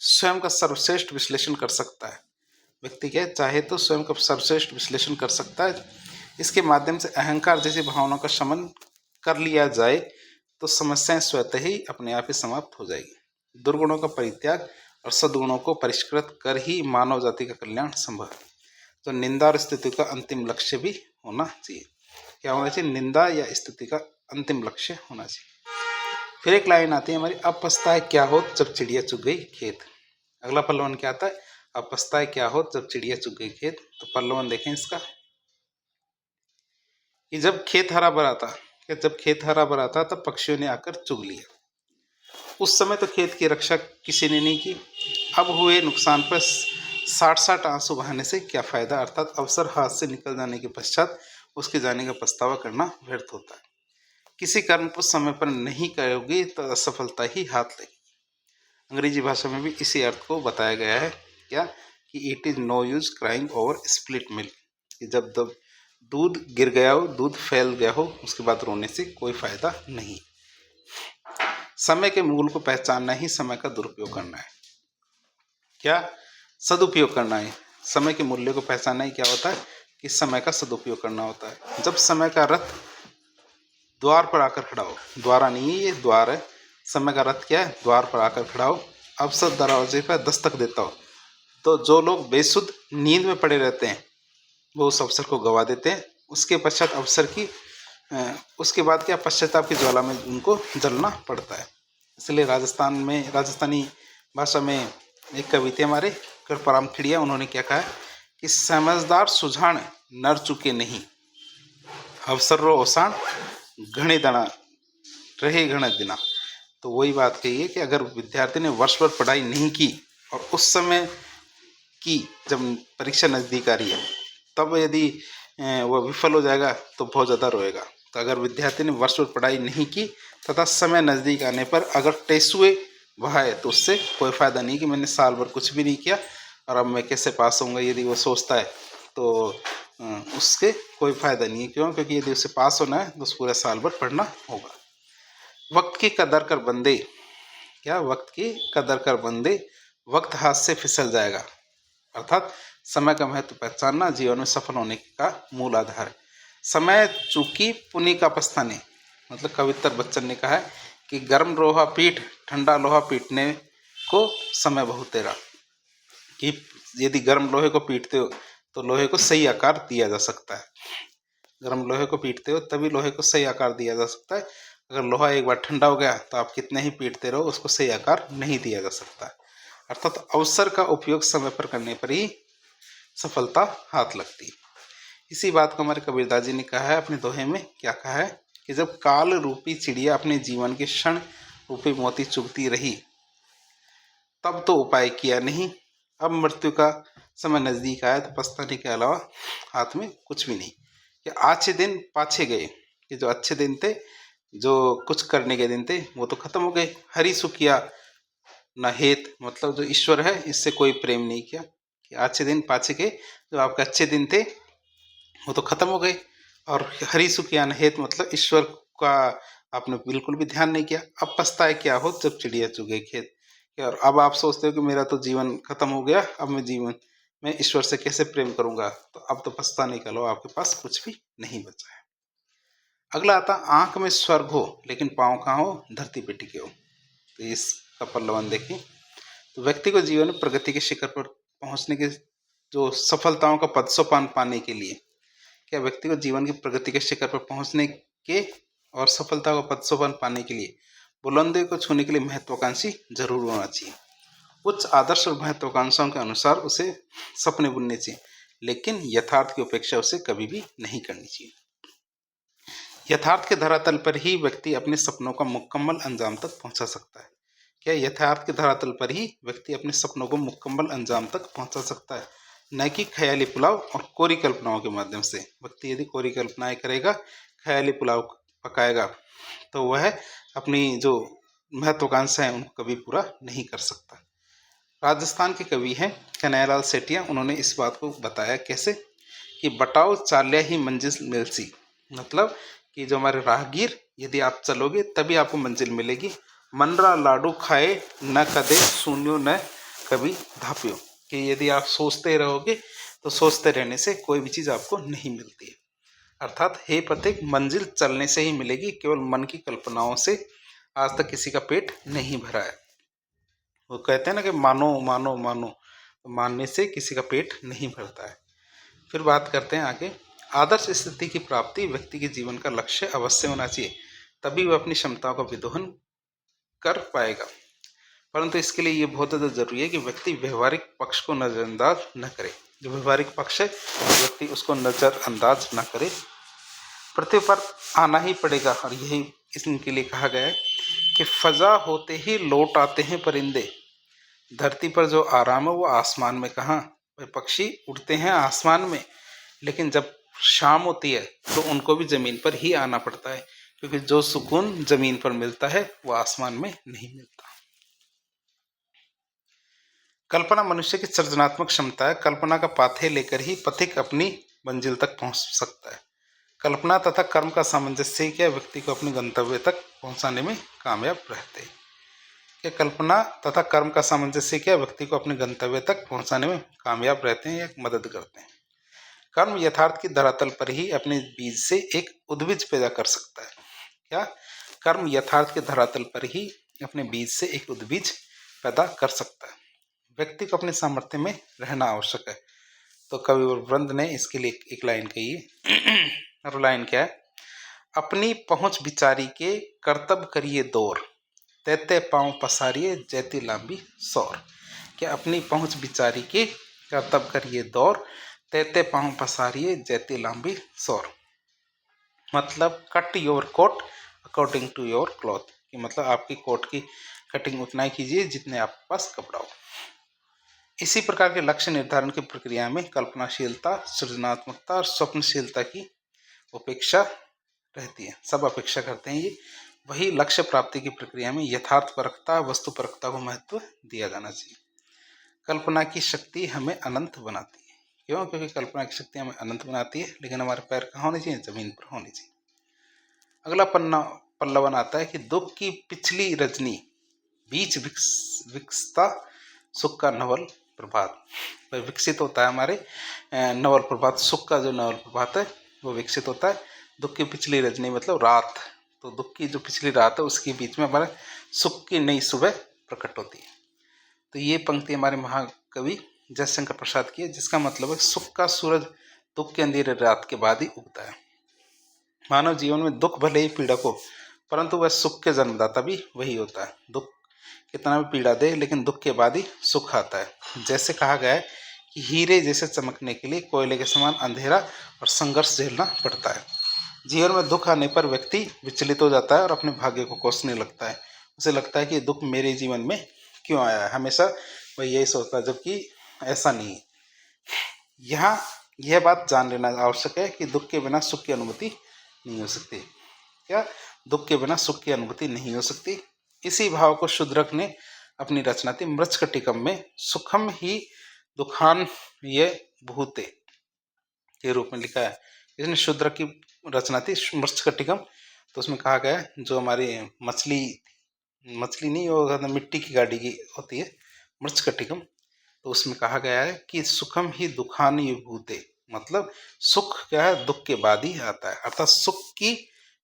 स्वयं का सर्वश्रेष्ठ विश्लेषण कर सकता है। व्यक्ति क्या चाहे तो स्वयं का सर्वश्रेष्ठ विश्लेषण कर सकता है। इसके माध्यम से अहंकार जैसी भावनाओं का शमन कर लिया जाए तो समस्याएं स्वतः ही अपने आप ही समाप्त हो जाएगी। दुर्गुणों का परित्याग और सद्गुणों को परिष्कृत कर ही मानव जाति का कल्याण संभव है। तो निंदा और स्तुति का अंतिम लक्ष्य भी होना चाहिए। क्या होना चाहिए? निंदा या स्तुति का अंतिम लक्ष्य होना चाहिए। फिर एक लाइन आती है हमारी, अब पछताए क्या हो जब चिड़िया चुग गई खेत। अगला पल्लवन क्या आता है? अब पछताए क्या हो जब चिड़िया चुग गई खेत। तो पल्लवन देखें इसका कि जब खेत हरा भरा था तब पक्षियों ने आकर चुग लिया। उस समय तो खेत की रक्षा किसी ने नहीं की। अब हुए नुकसान पर 60 आंसू बहाने से क्या फायदा, अर्थात अवसर हाथ से निकल जाने के पश्चात उसके जाने का पछतावा करना व्यर्थ होता है। किसी कर्म को समय पर नहीं करोगे तो असफलता ही हाथ लगेगी। अंग्रेजी भाषा में भी इसी अर्थ को बताया गया है, क्या कि it is no use crying over split milk, कि जब दूध गिर गया हो, दूध फैल गया हो, उसके बाद रोने से कोई फायदा नहीं। समय के मूल को पहचानना ही समय का दुरुपयोग करना है। क्या? सदुपयोग करना है। समय के मूल्य को पहचानना ही क्या होता है कि समय का सदुपयोग करना होता है। जब समय का रथ द्वार पर आकर खड़ा हो, द्वारा नहीं है ये द्वार है, समय का रथ क्या है? द्वार पर आकर खड़ा हो, अवसर दरवाजे पर दस्तक देता हो, तो जो लोग बेसुध नींद में पड़े रहते हैं वो उस अवसर को गवा देते हैं। उसके पश्चात उसके बाद क्या, पश्चाताप की ज्वाला में उनको जलना पड़ता है। इसलिए राजस्थानी भाषा में एक कवि थे हमारे कृपाराम खिड़िया, उन्होंने क्या कहा कि समझदार सुझाण नर चुके नहीं, अवसर रो ओसाण घणे दना रहे घण दिना। तो वही बात कही है कि अगर विद्यार्थी ने वर्ष भर पढ़ाई नहीं की और उस समय की जब परीक्षा नज़दीक आ रही है तब यदि वह विफल हो जाएगा तो बहुत ज़्यादा रोएगा। तो अगर विद्यार्थी ने वर्ष भर पढ़ाई नहीं की तथा समय नज़दीक आने पर अगर टेसुए बहाए तो उससे कोई फ़ायदा नहीं कि मैंने साल भर कुछ भी नहीं किया और अब मैं कैसे पास होऊंगा, यदि वो सोचता है तो उसके कोई फ़ायदा नहीं है। क्यों? क्योंकि यदि उसे पास होना है तो उस पूरा साल भर पढ़ना होगा। वक्त की कदर कर बंदे, क्या? वक्त की कदर कर बंदे, वक्त हाथ से फिसल जाएगा। अर्थात समय का महत्व पहचानना जीवन में सफल होने का मूल आधार है। समय चूकी पुनि का पछताने, मतलब कवितर बच्चन ने कहा है कि गर्म लोहा पीठ ठंडा लोहा पीटने को समय बहुत तेरा, कि यदि गर्म लोहे को पीटते हो तो लोहे को सही आकार दिया जा सकता है। गर्म लोहे को पीटते हो तभी लोहे को सही आकार दिया जा सकता है। अगर लोहा एक बार ठंडा हो गया तो आप कितने ही पीटते रहो उसको सही आकार नहीं दिया जा सकता। अर्थात अवसर का उपयोग समय पर करने पर ही सफलता हाथ लगती। इसी बात को हमारे कबीरदास जी ने कहा है अपने दोहे में, क्या कहा है कि जब काल रूपी चिड़िया अपने जीवन के क्षण रूपी मोती चुगती रही तब तो उपाय किया नहीं, अब मृत्यु का समय नजदीक आया तो पछताने के अलावा हाथ में कुछ भी नहीं। कि अच्छे दिन पाछे गए, कि जो अच्छे दिन थे, जो कुछ करने के दिन थे वो तो खत्म हो गए। हरि सुखिया न हेत, मतलब जो ईश्वर है इससे कोई प्रेम नहीं किया। कि अच्छे दिन पाछे के, जो आपके अच्छे दिन थे वो तो खत्म हो गए। और हरि सुखिया न हेत मतलब ईश्वर का आपने बिल्कुल भी ध्यान नहीं किया। अब पछताए क्या हो जब चिड़िया चुग गई खेत। और अब आप सोचते हो कि मेरा तो जीवन खत्म हो गया, अब मैं मैं ईश्वर से कैसे प्रेम करूंगा, तो अब तो पछताने के अलावा आपके पास कुछ भी नहीं बचा है। अगला आता, आंख में स्वर्ग हो लेकिन पाँव कहाँ हो, धरती पे टिके हो। तो इसका पल्लवन देखिए। तो व्यक्ति को जीवन में प्रगति के शिखर पर पहुंचने के जो सफलताओं का पदसोपान पाने के लिए, क्या व्यक्ति को जीवन की प्रगति के शिखर पर पहुंचने के और सफलता का पदसोपान पाने के लिए बुलंदी को छूने के लिए महत्वाकांक्षी जरूर होना चाहिए। उच्च आदर्श और महत्वाकांक्षाओं के अनुसार उसे सपने बुनने चाहिए, लेकिन यथार्थ की उपेक्षा उसे कभी भी नहीं करनी चाहिए। यथार्थ के धरातल पर ही व्यक्ति अपने सपनों का मुकम्मल अंजाम तक पहुंचा सकता है। क्या यथार्थ के धरातल पर ही व्यक्ति अपने सपनों को मुकम्मल अंजाम तक पहुंचा सकता है, न कि ख्याली पुलाव और कोरी कल्पनाओं के माध्यम से। व्यक्ति यदि कोरी कल्पनाएं करेगा, ख्याली पुलाव पकाएगा, तो वह अपनी जो महत्वाकांक्षा है उनको कभी पूरा नहीं कर सकता। राजस्थान के कवि हैं कन्हैयालाल सेठिया, उन्होंने इस बात को बताया कैसे कि बटाओ चाल्या ही मंजिल मिलसी, मतलब कि जो हमारे राहगीर, यदि आप चलोगे तभी आपको मंजिल मिलेगी। मनरा लाडू खाए न कदे शून्यो न कभी धापियो, कि यदि आप सोचते रहोगे तो सोचते रहने से कोई भी चीज़ आपको नहीं मिलती है। अर्थात हे पथिक, मंजिल चलने से ही मिलेगी, केवल मन की कल्पनाओं से आज तक किसी का पेट नहीं भरा है। वो कहते हैं ना कि मानो मानो मानो, तो मानने से किसी का पेट नहीं भरता है। फिर बात करते हैं आगे। आदर्श स्थिति की प्राप्ति व्यक्ति के जीवन का लक्ष्य अवश्य होना चाहिए, तभी वह अपनी क्षमताओं का विदोहन कर पाएगा। परंतु इसके लिए ये बहुत ज़्यादा जरूरी है कि व्यक्ति व्यवहारिक पक्ष को नज़रअंदाज न करे। जो व्यवहारिक पक्ष है, व्यक्ति उसको नज़रअंदाज न करे। पृथ्वी पर आना ही पड़ेगा, और यही इसके लिए कहा गया है कि फजा होते ही लौट आते हैं परिंदे, धरती पर जो आराम है वो आसमान में कहाँ। वे पक्षी उड़ते हैं आसमान में, लेकिन जब शाम होती है तो उनको भी ज़मीन पर ही आना पड़ता है, क्योंकि जो सुकून ज़मीन पर मिलता है वो आसमान में नहीं मिलता। कल्पना मनुष्य की सृजनात्मक क्षमता है। कल्पना का पाथेय लेकर ही पथिक अपनी मंजिल तक पहुंच सकता है। कल्पना तथा कर्म का सामंजस्य क्या व्यक्ति को अपने गंतव्य तक पहुंचाने में कामयाब रहते हैं। कि कल्पना तथा कर्म का सामंजस्य क्या व्यक्ति को अपने गंतव्य तक पहुंचाने में कामयाब रहते हैं या मदद करते हैं। कर्म यथार्थ की धरातल पर ही अपने बीज से एक उद्भिज पैदा कर सकता है। क्या कर्म यथार्थ के धरातल पर ही अपने बीज से एक उद्भिज पैदा कर सकता है। व्यक्ति को अपने सामर्थ्य में रहना आवश्यक है। तो कवि वृंद ने इसके लिए एक लाइन कही है। और लाइन क्या है, अपनी पहुंच बिचारी के कर्तव्य करिए दौर, तैते पांव पसारिए जैती लांबी सौर। क्या अपनी पहुंच बिचारी के कर्तव्य करिए दौर, तैते पांव पसारिए जैती लांबी सौर। मतलब cut your coat according to your cloth, कि मतलब आपकी कोट की कटिंग उतना ही कीजिए जितने आपके पास कपड़ा हो। इसी प्रकार के लक्ष्य निर्धारण की प्रक्रिया में कल्पनाशीलता, सृजनात्मकता और स्वप्नशीलता की उपेक्षा रहती है। सब अपेक्षा करते हैं ये। वही लक्ष्य प्राप्ति की प्रक्रिया में यथार्थपरकता, वस्तुपरकता को महत्व दिया जाना चाहिए। कल्पना की शक्ति हमें अनंत बनाती है। क्यों? क्योंकि कल्पना की शक्ति हमें अनंत बनाती है, लेकिन हमारे पैर कहाँ होने चाहिए? जमीन पर होने चाहिए। अगला पल्लवन आता है कि दुख की पिछली रजनी बीच विकसता सुख का नवल प्रभात। विकसित होता है हमारे नवल प्रभात, सुख का जो नवल प्रभात है वो विकसित होता है। दुख की पिछली रजनी मतलब रात, तो दुख की जो पिछली रात है उसके बीच में हमारे सुख की नई सुबह प्रकट होती है। तो ये पंक्ति हमारे महाकवि जयशंकर प्रसाद की है, जिसका मतलब है सुख का सूरज दुख के अंधेरे रात के बाद ही उगता है। मानव जीवन में दुख भले ही पीड़ा को, परंतु वह सुख के जन्मदाता भी वही होता है। दुख कितना भी पीड़ा दे, लेकिन दुख के बाद ही सुख आता है। जैसे कहा गया है कि हीरे जैसे चमकने के लिए कोयले के समान अंधेरा और संघर्ष झेलना पड़ता है। जीवन में दुख आने पर व्यक्ति विचलित हो जाता है और अपने भाग्य को कोसने लगता है। उसे लगता है कि दुख मेरे जीवन में क्यों आया है, हमेशा वह यही सोचता है, जबकि ऐसा नहीं है। यहाँ यह बात जान लेना आवश्यक है कि दुख के बिना सुख की अनुभूति नहीं हो सकती। क्या? दुख के बिना सुख की अनुभूति नहीं हो सकती। इसी भाव को शूद्रक ने अपनी रचना थी मृच्छकटिकम में सुखम ही दुखान ये भूते के रूप में लिखा है। इसने शूद्रक की रचना थी मृच्छकटिकम। तो उसमें कहा गया है जो हमारी मछली नहीं, वो मिट्टी की गाड़ी की होती है मृच्छकटिकम। तो उसमें कहा गया है कि सुखम ही दुखानि विभूते, मतलब सुख क्या है, दुख के बाद ही आता है, अर्थात सुख की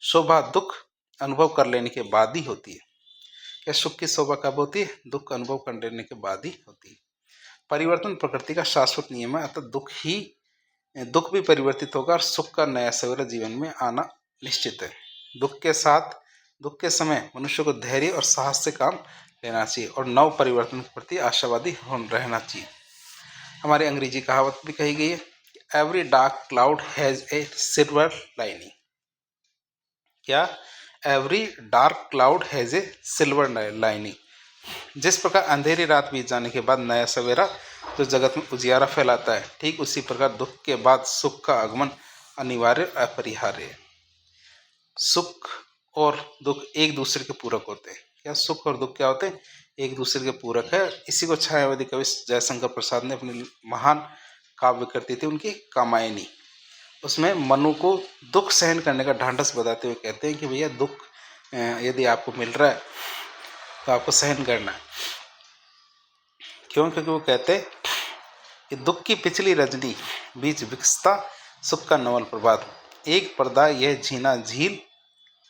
शोभा दुख अनुभव कर लेने के बाद ही होती है। क्या सुख की शोभा कब होती है? दुख अनुभव कर लेने के बाद ही होती है। परिवर्तन प्रकृति का शाश्वत नियम है, अर्थात दुख भी परिवर्तित होगा और सुख का नया सवेरा जीवन में आना निश्चित है। दुख के समय मनुष्य को धैर्य और साहस से काम लेना चाहिए और नव परिवर्तन के प्रति आशावादी रहना चाहिए। हमारी अंग्रेजी कहावत भी कही गई है, every dark cloud has a silver lining. क्या? Every dark cloud has a silver lining. जिस प्रकार अंधेरी रात बीत जाने के बाद नया सवेरा जो जगत में उजियारा फैलाता है, ठीक उसी प्रकार दुख के बाद सुख का आगमन अनिवार्य अपरिहार्य है। सुख और दुख एक दूसरे के पूरक होते हैं। क्या सुख और दुख क्या होते हैं? एक दूसरे के पूरक है। इसी को छायावादी कवि जयशंकर प्रसाद ने अपनी महान काव्य कृति थी उनकी कामायनी, उसमें मनु को दुख सहन करने का ढांढस बताते हुए कहते हैं कि भैया दुख यदि आपको मिल रहा है तो आपको सहन करना है। क्यों? क्योंकि वो कहते हैं कि दुख की पिछली रजनी बीच विकसता सुख का नवल प्रभात, एक पर्दा यह झीना झील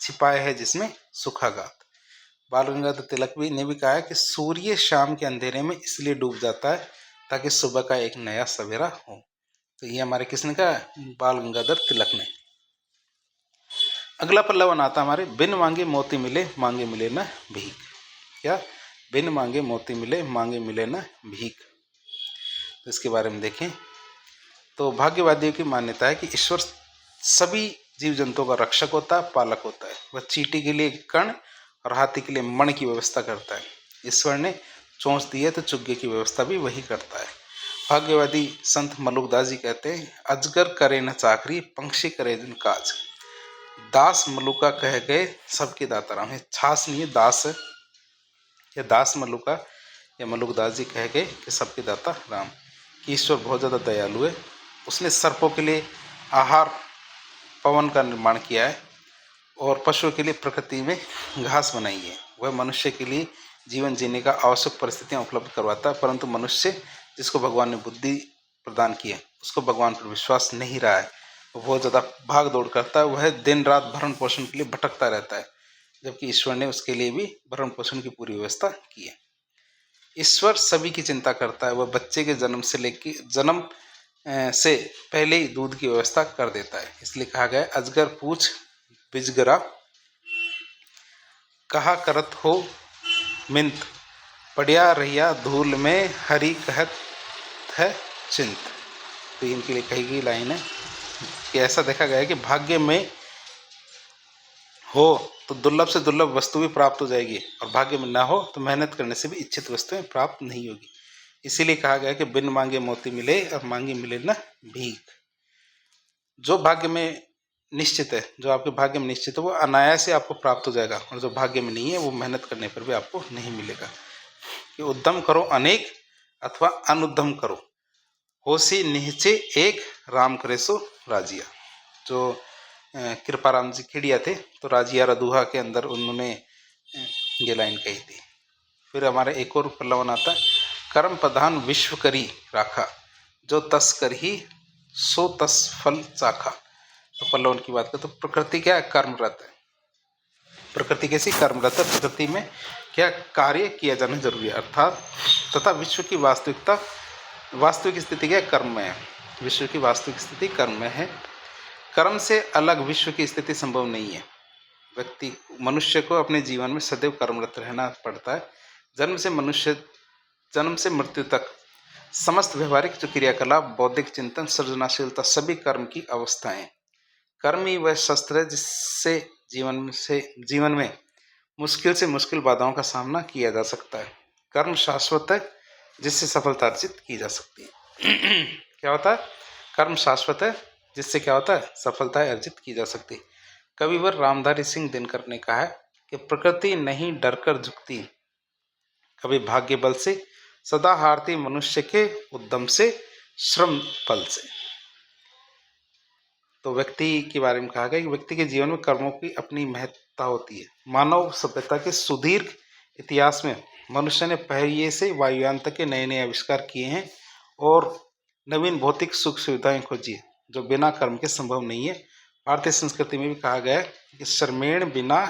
छिपाए है जिसमें सुखागात। बाल गंगाधर तिलक ने भी कहा है कि सूर्य शाम के अंधेरे में इसलिए डूब जाता है ताकि सुबह का एक नया सवेरा हो। तो ये हमारे किसने कहा? बाल गंगाधर तिलक ने। अगला पल्ला बनाता हमारे, बिन मांगे मोती मिले मांगे मिले न भीख। क्या? बिन मांगे मोती मिले मांगे मिले न भीख। तो इसके बारे में देखें तो भाग्यवादियों की मान्यता है कि ईश्वर सभी जीव जंतुओं का रक्षक होता है, पालक होता है। वह चींटी के लिए कण और हाथी के लिए मण की व्यवस्था करता है। ईश्वर ने चोंच दी है तो चुग्गे की व्यवस्था भी वही करता है। भाग्यवादी संत मलुकदास जी कहते हैं, अजगर करे न चाकरी पंक्षी करे दिन काज, दास मलुका कह गए सबके दाता राम। है छास नहीं है, दास है। या दास मलुका या मलुकदास जी कह गए कि सबके दाता राम, कि ईश्वर बहुत ज़्यादा दयालु है। उसने सर्पों के लिए आहार पवन का निर्माण किया है और पशुओं के लिए प्रकृति में घास बनाई है। वह मनुष्य के लिए जीवन जीने का आवश्यक परिस्थितियां उपलब्ध करवाता है, परंतु मनुष्य जिसको भगवान ने बुद्धि प्रदान की है उसको भगवान पर विश्वास नहीं रहा है। वो बहुत ज़्यादा भाग दौड़ करता है, वह दिन रात भरण पोषण के लिए भटकता रहता है, जबकि ईश्वर ने उसके लिए भी भरण पोषण की पूरी व्यवस्था की है। ईश्वर सभी की चिंता करता है। वह बच्चे के जन्म से पहले ही दूध की व्यवस्था कर देता है। इसलिए कहा गया, अजगर पूछ बिजगरा कहा करत हो मिंत, पड़िया रहिया धूल में हरि कहत है चिंत। तो इनके लिए कही गई लाइन है कि ऐसा देखा गया है कि भाग्य में हो तो दुर्लभ से दुर्लभ वस्तु भी प्राप्त हो जाएगी और भाग्य में ना हो तो मेहनत करने से भी इच्छित वस्तुएं प्राप्त नहीं होगी। इसीलिए कहा गया कि बिन मांगे मोती मिले और मांगे मिले न भीख। जो भाग्य में निश्चित है, जो आपके भाग्य में निश्चित है, वो अनायास से आपको प्राप्त हो जाएगा, और जो भाग्य में नहीं है वो मेहनत करने पर भी आपको नहीं मिलेगा। कि उद्यम करो अनेक अथवा अनुद्यम करो, होसी निश्चय एक राम करे सो राजिया। जो कृपाराम जी खेड़िया थे तो राजिया रदुहा के अंदर उन्होंने ये लाइन कही थी। फिर हमारे एक और पल्लवन आता है, कर्म प्रधान विश्व करी राखा, जो तस कर ही सो तस फल चाखा। तो पल्लवन की बात करें तो प्रकृति क्या है? कर्मरत है। प्रकृति कैसी? कर्मरत है। प्रकृति में क्या कार्य किया जाना जरूरी है, अर्थात तथा विश्व की वास्तविक स्थिति क्या? कर्म में है। विश्व की वास्तविक स्थिति कर्म में है। कर्म से अलग विश्व की स्थिति संभव नहीं है। मनुष्य को अपने जीवन में सदैव कर्मरत रहना पड़ता है। जन्म से मृत्यु तक समस्त व्यवहारिक जो क्रियाकलाप, बौद्धिक चिंतन, सृजनाशीलता सभी कर्म की अवस्थाएं। कर्म ही वह शस्त्र है जिससे जीवन में मुश्किल से मुश्किल बाधाओं का सामना किया जा सकता है। कर्म शाश्वत है जिससे सफलता अर्जित की जा सकती है। क्या होता है? कर्म शाश्वत है जिससे क्या होता है? सफलता अर्जित की जा सकती है। कविवर रामधारी सिंह दिनकर ने कहा है कि प्रकृति नहीं डरकर झुकती, कभी भाग्य बल से, सदा हारती मनुष्य के उद्यम से, श्रम फल से। तो व्यक्ति के बारे में कहा गया कि व्यक्ति के जीवन में कर्मों की अपनी महत्ता होती है। मानव सभ्यता के सुदीर्घ इतिहास में मनुष्य ने पहिए से वायुयान तक के नए नए आविष्कार किए हैं और नवीन भौतिक सुख सुविधाएं खोजी है जो बिना कर्म के संभव नहीं है। भारतीय संस्कृति में भी कहा गया है कि श्रमेण बिना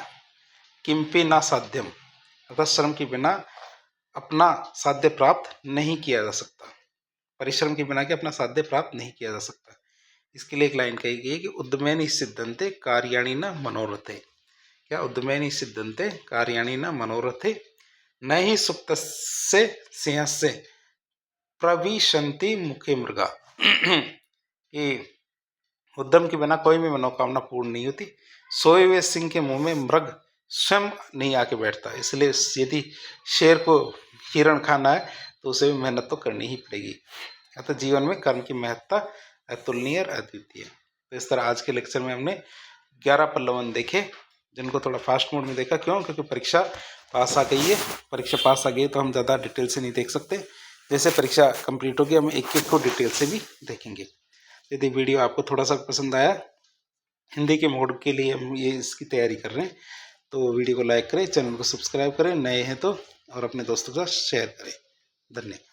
किंपि ना साध्यम, अर्थात श्रम के बिना अपना साध्य प्राप्त नहीं किया जा सकता। परिश्रम के बिना के अपना साध्य प्राप्त नहीं किया जा सकता। इसके लिए एक लाइन कही गई है कि उद्यमेन सिद्धन्ते कार्याणि न मनोरथे। क्या? उद्यमेन सिद्धन्ते कार्याणि न मनोरथे न ही सुप्तस्य सिंहस्य प्रविशन्ति मुखे मृगा। कि उद्यम के बिना कोई भी मनोकामना पूर्ण नहीं होती। सोए हुए सिंह के मुंह में मृग स्वयं नहीं आके बैठता। इसलिए यदि शेर को हिरण खाना है तो उसे भी मेहनत तो करनी ही पड़ेगी। अतः जीवन में कर्म की महत्ता अतुलनीय और अद्वितीय। तो इस तरह आज के लेक्चर में हमने 11 पल्लवन देखे, जिनको थोड़ा फास्ट मोड में देखा। क्यों? क्योंकि परीक्षा पास आ गई है। परीक्षा पास आ गई तो हम ज़्यादा डिटेल से नहीं देख सकते। जैसे परीक्षा कंप्लीट होगी हम एक एक को डिटेल से भी देखेंगे। यदि वीडियो आपको थोड़ा सा पसंद आया, हिंदी के मोड के लिए हम ये इसकी तैयारी कर रहे हैं, तो वीडियो को लाइक करें, चैनल को सब्सक्राइब करें, नए हैं तो, और अपने दोस्तों के साथ शेयर करें। धन्यवाद।